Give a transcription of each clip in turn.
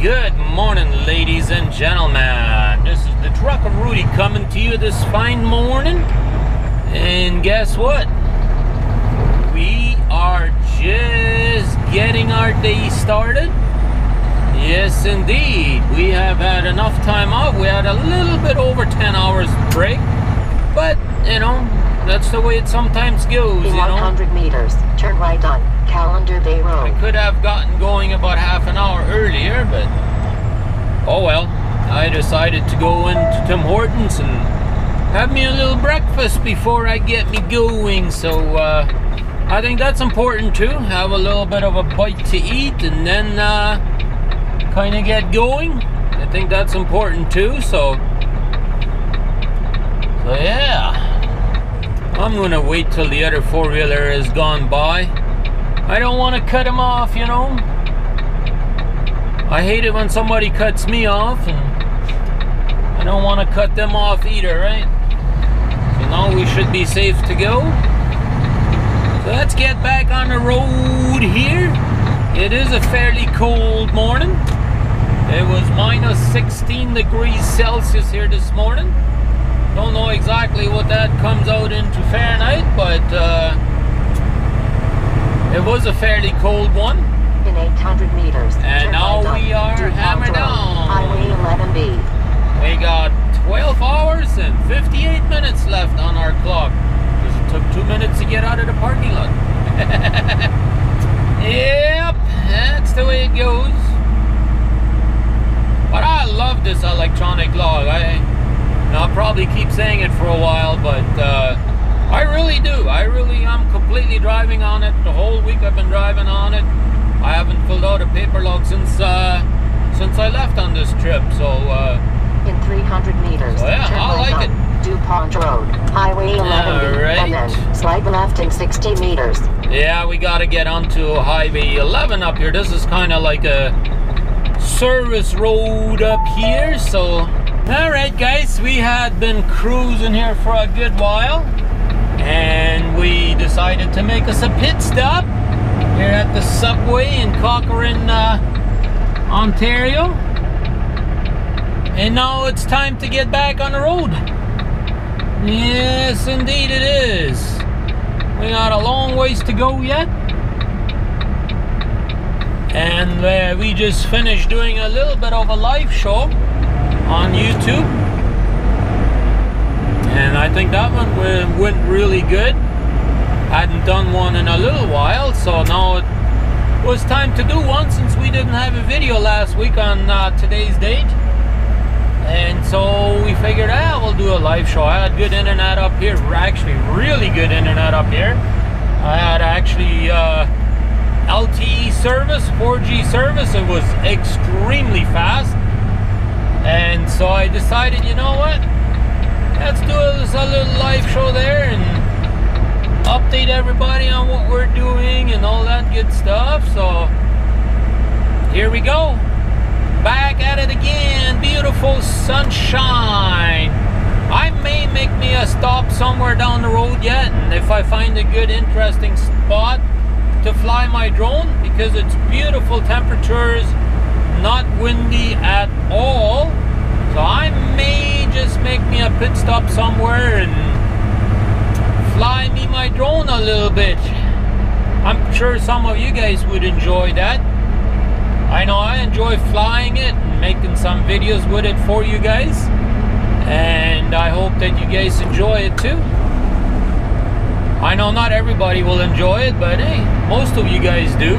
Good morning, ladies and gentlemen. This is the truck of Rudi coming to you this fine morning. And guess what? We are just getting our day started. Yes, indeed. We have had enough time off. We had a little bit over 10 hours break. But, you know, that's the way it sometimes goes, In 100 meters, turn right on Calendar Bay Road. I could have gotten going about half an hour earlier, but oh well. I decided to go into Tim Hortons and have me a little breakfast before I get me going. So I think that's important too. Have a little bit of a bite to eat and then kind of get going. I think that's important too. So yeah. I'm gonna wait till the other four-wheeler has gone by. I don't want to cut him off, you know. I hate it when somebody cuts me off, and I don't want to cut them off either, right? So now we should be safe to go. So let's get back on the road here. It is a fairly cold morning. It was minus 16 degrees Celsius here this morning. Don't know exactly what that comes out into Fahrenheit, but it was a fairly cold one. In 800 meters, and now right we are hammered down. Highway 11B. We got 12 hours and 58 minutes left on our clock. Because it took 2 minutes to get out of the parking lot. Yep, that's the way it goes. But I love this electronic log. I'll probably keep saying it for a while, but I really do. I really am completely driving on it. The whole week I've been driving on it. I haven't filled out a paper log since I left on this trip. So in 300 meters, so yeah, I like it. DuPont Road, Highway 11, right. And then slide left in 60 meters. Yeah, we got to get onto Highway 11 up here. This is kind of like a service road up here. So, all right, guys, we had been cruising here for a good while, and we decided to make us a pit stop here at the subway in Cochrane, Ontario. And now it's time to get back on the road. Yes, indeed it is. We got a long ways to go yet. And we just finished doing a little bit of a live show on YouTube. And I think that one went really good. Hadn't done one in a little while, so now it was time to do one since we didn't have a video last week on today's date. And so we figured, we'll do a live show. I had good internet up here, actually really good internet up here. I had actually LTE service, 4G service. It was extremely fast. And so I decided, you know what? Let's do a little live show there and update everybody on what we're doing and all that good stuff. So here we go. Back at it again. Beautiful sunshine. I may make me a stop somewhere down the road yet, and if I find a good interesting spot to fly my drone, because it's beautiful temperatures, not windy at all. So I may just make me a pit stop somewhere and fly me my drone a little bit. I'm sure some of you guys would enjoy that. I know I enjoy flying it and making some videos with it for you guys. And I hope that you guys enjoy it too. I know not everybody will enjoy it, but hey, most of you guys do.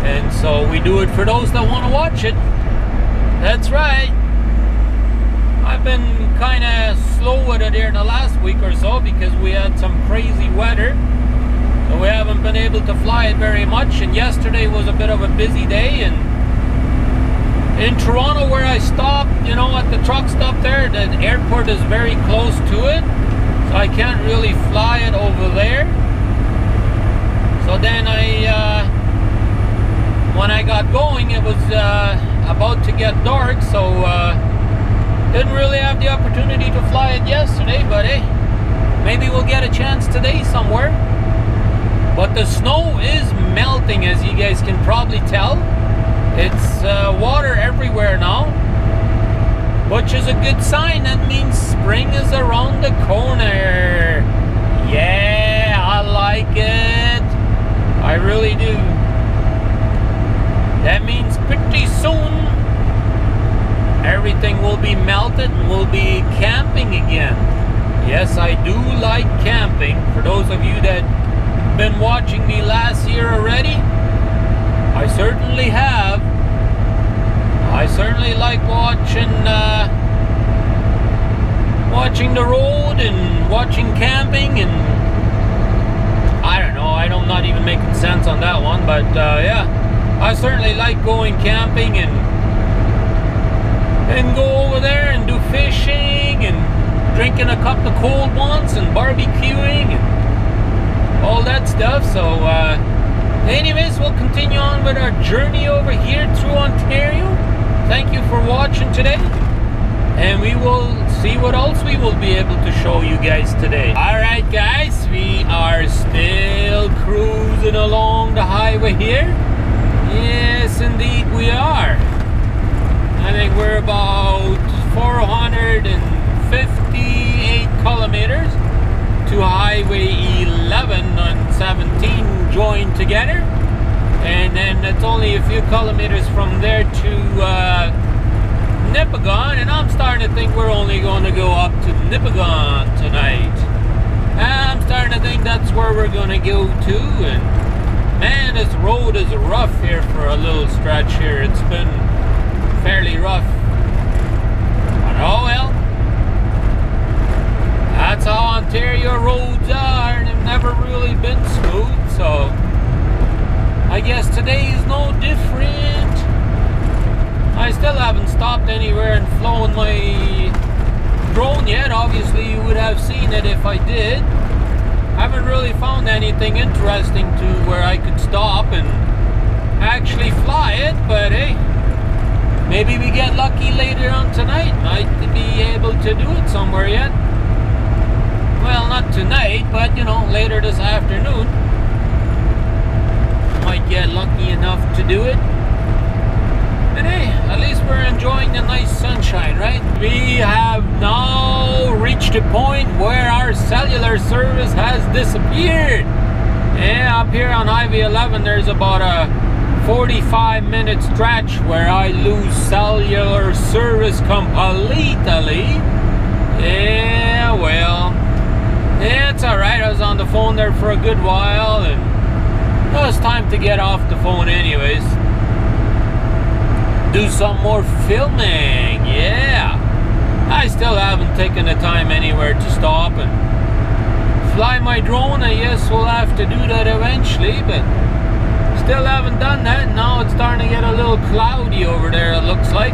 And so we do it for those that want to watch it. That's right. I've been kind of slow with it here in the last week or so because we had some crazy weather. So we haven't been able to fly it very much. And yesterday was a bit of a busy day. And in Toronto where I stopped, you know, at the truck stop there, the airport is very close to it. So I can't really fly it over there. So then I got going, it was about to get dark, so didn't really have the opportunity to fly it yesterday, but hey, maybe we'll get a chance today somewhere. But the snow is melting, as you guys can probably tell. It's water everywhere now, which is a good sign. That means spring is around the corner. Yeah, I like it. I really do. That means pretty soon everything will be melted and we'll be camping again. Yes, I do like camping. For those of you that have been watching me last year already, I certainly have. I certainly like watching the road and watching camping, and I don't know, I'm not even making sense on that one, but yeah, I certainly like going camping and go over there and do fishing and drinking a couple of cold ones and barbecuing and all that stuff. So anyways, we'll continue on with our journey over here through Ontario. Thank you for watching today, and we will see what else we will be able to show you guys today. Alright guys, we are still cruising along the highway here. Yes, indeed we are. I think we're about 458 kilometers to Highway 11 and 17 joined together. And then it's only a few kilometers from there to Nipigon, and I'm starting to think we're only going to go up to Nipigon tonight. I'm starting to think that's where we're going to go to. And man, this road is rough here for a little stretch here. It's been fairly rough. But oh well. That's how Ontario roads are. They've never really been smooth, so I guess today is no different. I still haven't stopped anywhere and flown my drone yet. Obviously you would have seen it if I did. I haven't really found anything interesting to where I could stop and actually fly it, but hey, maybe we get lucky later on tonight. Might be able to do it somewhere yet. Well, not tonight, but you know, later this afternoon. Might get lucky enough to do it. And hey, at least we're enjoying the nice sunshine, right? We have now reached a point where our cellular service has disappeared. Yeah, up here on Highway 11 there's about a 45-minute stretch where I lose cellular service completely. Yeah, well, yeah, it's alright. I was on the phone there for a good while, and it was time to get off the phone anyways. Do some more filming, yeah. I still haven't taken the time anywhere to stop and fly my drone. I guess we'll have to do that eventually, but still haven't done that. Now it's starting to get a little cloudy over there, it looks like.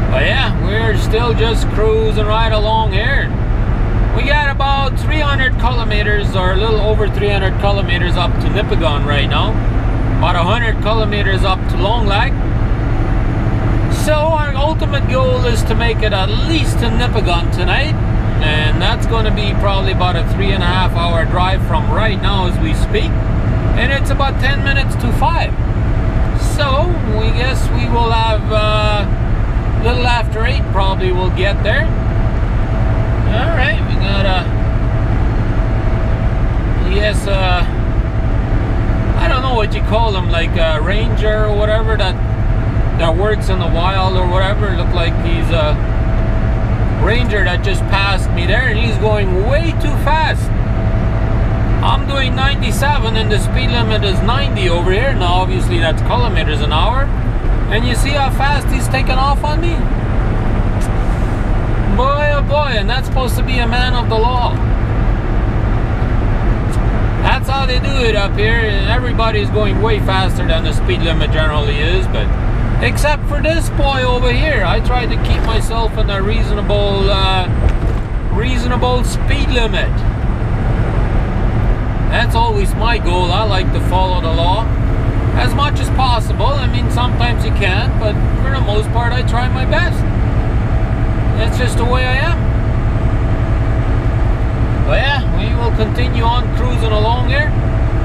But yeah, we're still just cruising right along here. We got about 300 kilometers, or a little over 300 kilometers up to Nipigon right now. About 100 kilometers up to Long Lake. So our ultimate goal is to make it at least to Nipigon tonight. And that's going to be probably about a 3.5 hour drive from right now as we speak. And it's about 10 minutes to 5. So we guess we will have a little after 8 probably we'll get there. Alright, we got I don't know what you call them, like a ranger or whatever that works in the wild or whatever. Look like he's a ranger that just passed me there, and he's going way too fast. I'm doing 97 and the speed limit is 90 over here. Now obviously that's kilometers an hour, and you see how fast he's taking off on me? Boy oh boy, and that's supposed to be a man of the law. That's how they do it up here. Everybody's going way faster than the speed limit generally is, but except for this boy over here. I tried to keep myself in a reasonable speed limit. That's always my goal. I like to follow the law. as much as possible. I mean, sometimes you can't, but for the most part I try my best. That's just the way I am. But yeah, we will continue on cruising along here.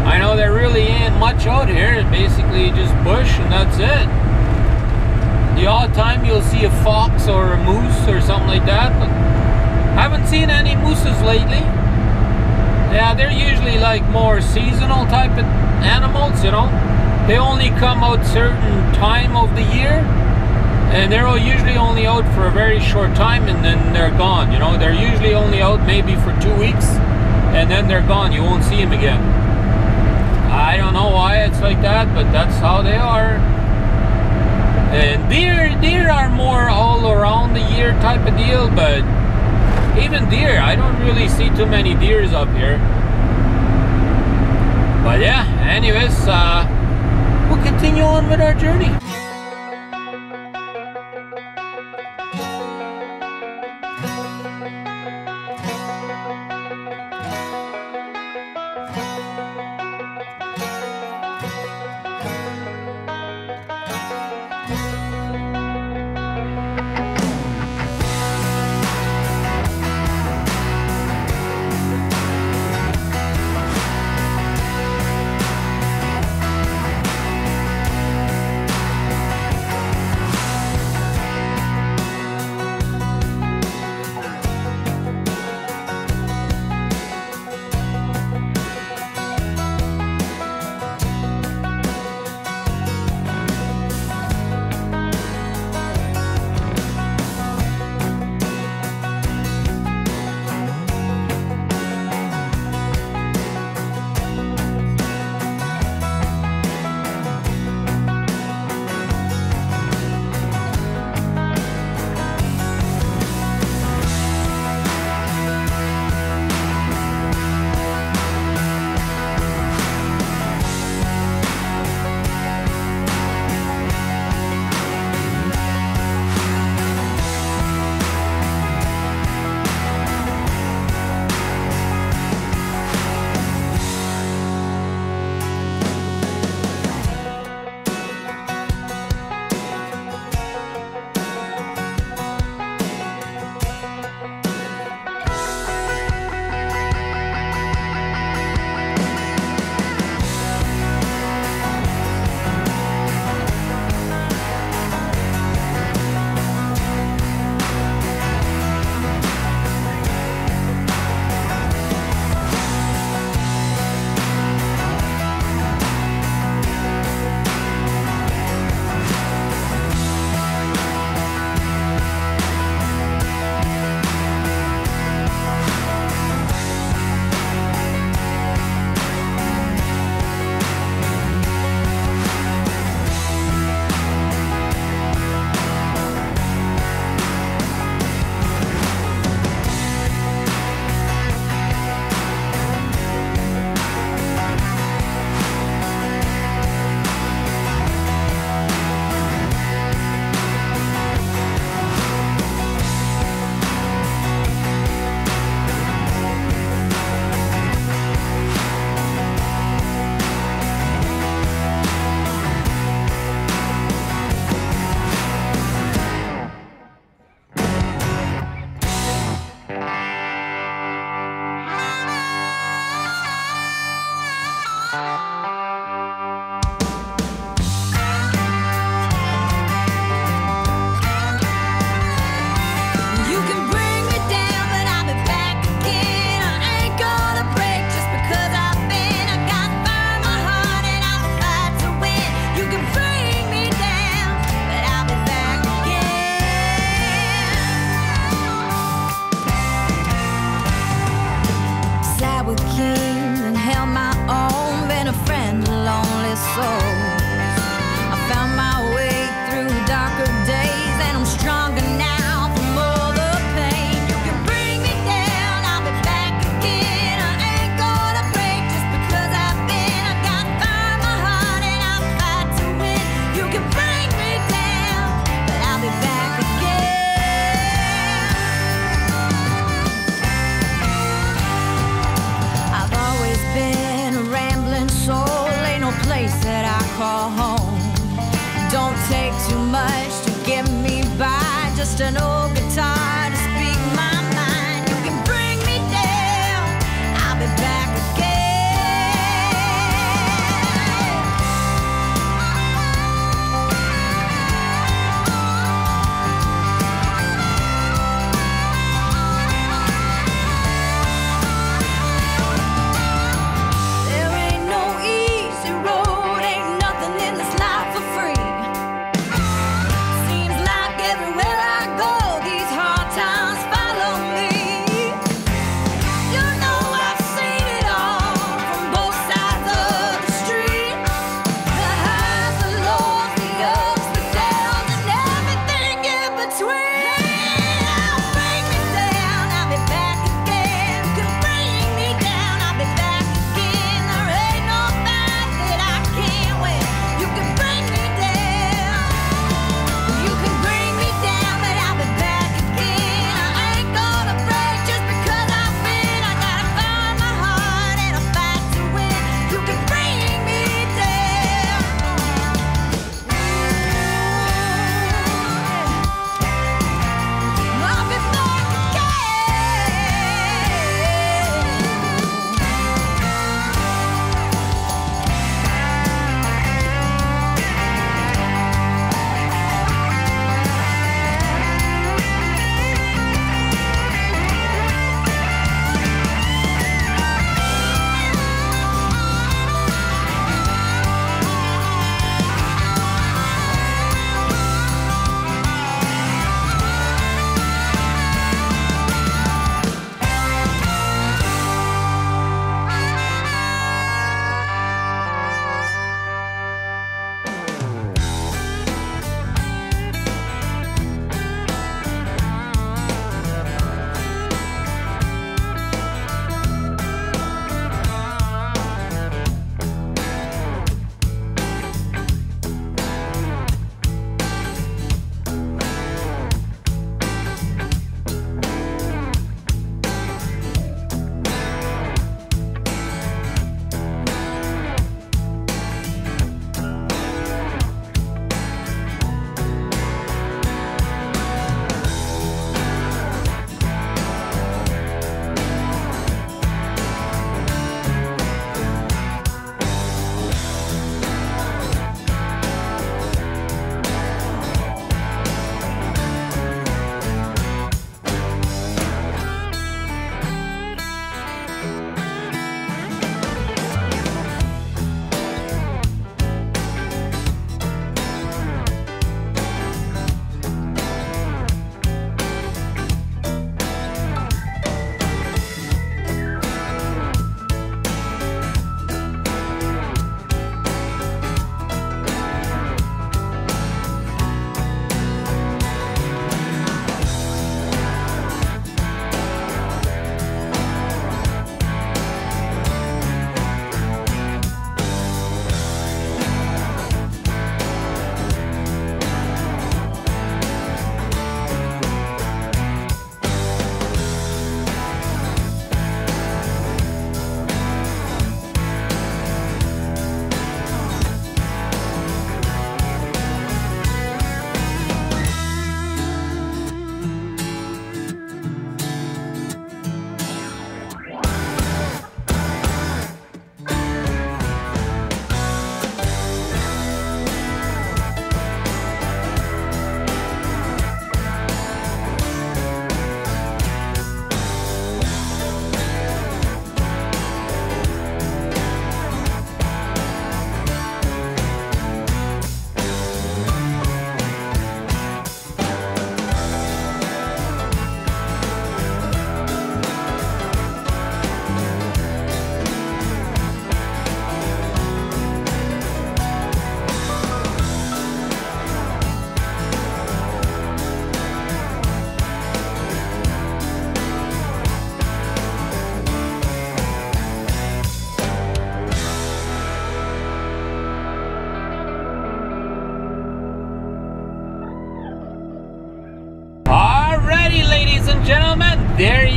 I know there really ain't much out here. It's basically just bush and that's it. The odd time you'll see a fox or a moose or something like that, but haven't seen any mooses lately. Yeah, they're usually like more seasonal type of animals, you know. They only come out certain time of the year, and they're usually only out for a very short time and then they're gone, you know. They're usually only out maybe for 2 weeks and then they're gone. You won't see them again. I don't know why it's like that, but that's how they are. And deer are more all around the year type of deal, but even deer, I don't really see too many deers up here. But yeah, anyways, we'll continue on with our journey.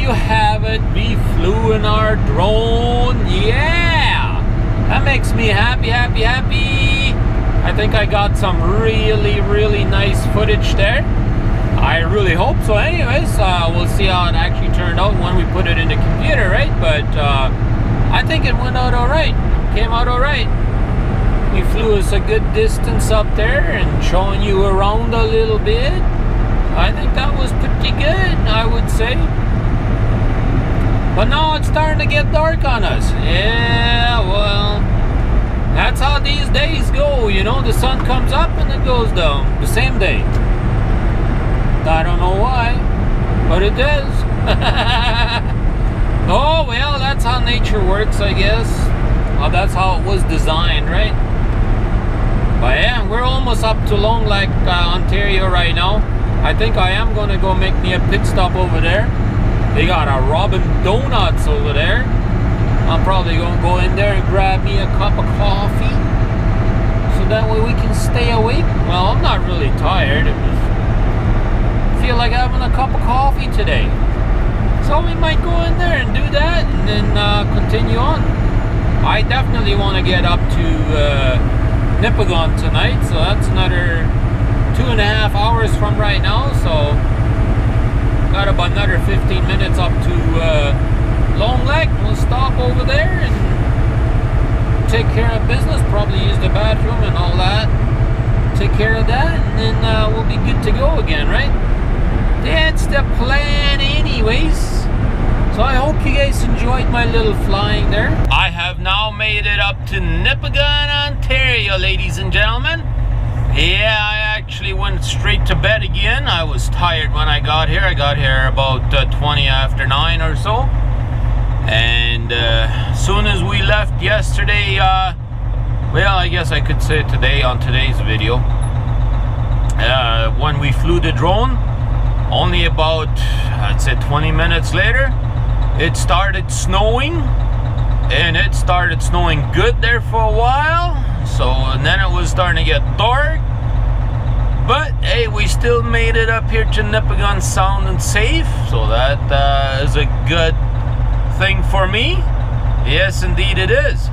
you have it. We flew in our drone. Yeah! That makes me happy, happy, happy. I think I got some really, really nice footage there. I really hope so. Anyways, we'll see how it actually turned out when we put it in the computer, right? But I think it went out alright. Came out alright. We flew us a good distance up there and showing you around a little bit. I think that was pretty good, I would say. But now it's starting to get dark on us. Yeah, well, that's how these days go, you know. The sun comes up and it goes down the same day. I don't know why, but it does. Oh, well, that's how nature works, I guess. Well, that's how it was designed, right? But yeah, we're almost up to Long Lake, Ontario right now. I think I am going to go make me a pit stop over there. They got a Robin Donuts over there. I'm probably going to go in there and grab me a cup of coffee. So that way we can stay awake. Well, I'm not really tired. I feel like having a cup of coffee today. So we might go in there and do that and then continue on. I definitely want to get up to Nipigon tonight. So that's another 2.5 hours from right now. So got about another 15 minutes up to Long Lake. We'll stop over there and take care of business, probably use the bathroom and all that, take care of that, and then we'll be good to go again, right? That's the plan anyways. So I hope you guys enjoyed my little flying there. I have now made it up to Nipigon, Ontario, ladies and gentlemen. Yeah, I actually went straight to bed again. I was tired when I got here. I got here about 20 after 9 or so. And as soon as we left yesterday, well, I guess I could say today on today's video, when we flew the drone, only about, I'd say 20 minutes later, it started snowing. And it started snowing good there for a while. So, and then it was starting to get dark. But hey, we still made it up here to Nipigon sound and safe. So that is a good thing for me. Yes, indeed it is.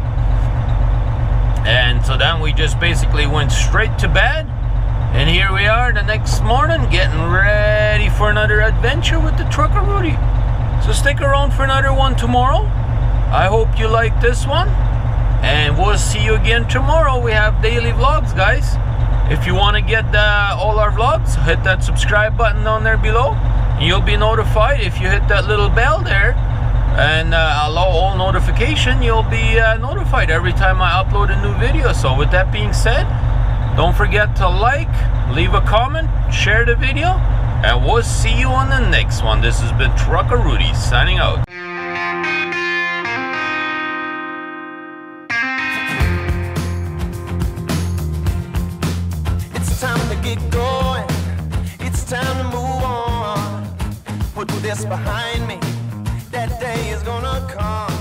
And so then we just basically went straight to bed. And here we are the next morning getting ready for another adventure with the Trucker Rudi. So stick around for another one tomorrow. I hope you like this one. And we'll see you again tomorrow. We have daily vlogs, guys. If you want to get all our vlogs, hit that subscribe button down there below. You'll be notified. If you hit that little bell there and allow all notification, you'll be notified every time I upload a new video. So with that being said, don't forget to like, leave a comment, share the video, and we'll see you on the next one. This has been Trucker Rudi signing out. Get going, it's time to move on. Put this behind me, that day is gonna come.